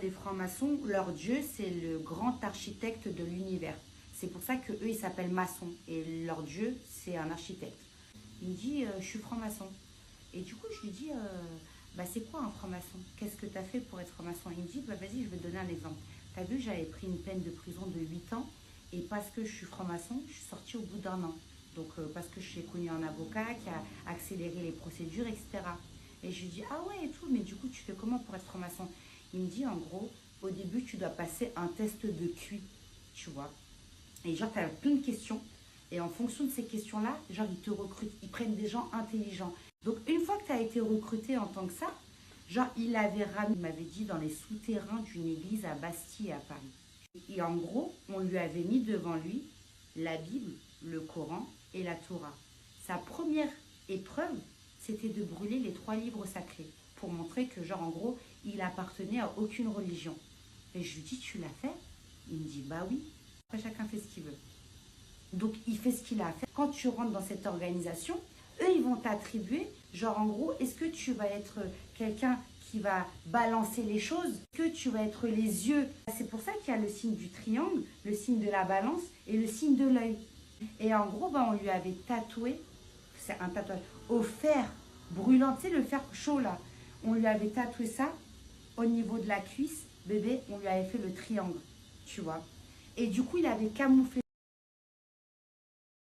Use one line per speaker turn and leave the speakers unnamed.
les francs-maçons, leur dieu, c'est le grand architecte de l'univers. C'est pour ça qu'eux, ils s'appellent maçons. Et leur dieu, c'est un architecte. Il me dit, je suis franc-maçon. Et du coup, je lui dis, bah, c'est quoi un franc-maçon? Qu'est-ce que tu as fait pour être franc-maçon? Il me dit, bah, vas-y, je vais te donner un exemple. Tu as vu, j'avais pris une peine de prison de 8 ans. Et parce que je suis franc-maçon, je suis sortie au bout d'1 an. Donc, parce que j'ai connu un avocat qui a accéléré les procédures, etc. Et je lui dis, ah ouais, et tout, mais du coup, tu fais comment pour être franc-maçon? Il me dit, en gros, au début, tu dois passer un test de QI, tu vois. Et genre, tu as plein de questions. Et en fonction de ces questions-là, genre, ils te recrutent. Ils prennent des gens intelligents. Donc, une fois que tu as été recruté en tant que ça, genre, il m'avait dit, dans les souterrains d'une église à Bastille, à Paris. Et en gros, on lui avait mis devant lui la Bible, le Coran et la Torah. Sa première épreuve, c'était de brûler les 3 livres sacrés pour montrer que, genre, en gros, il appartenait à aucune religion. Et je lui dis, tu l'as fait? Il me dit, bah oui. Après, chacun fait ce qu'il veut. Donc, il fait ce qu'il a à faire. Quand tu rentres dans cette organisation, eux, ils vont t'attribuer, genre, en gros, est-ce que tu vas être quelqu'un qui va balancer les choses? Est-ce que tu vas être les yeux? C'est pour ça qu'il y a le signe du triangle, le signe de la balance et le signe de l'œil. Et en gros, on lui avait tatoué, c'est un tatouage, au fer brûlant, tu sais, le fer chaud là. On lui avait tatoué ça au niveau de la cuisse, bébé, on lui avait fait le triangle, tu vois. Et du coup, il avait camouflé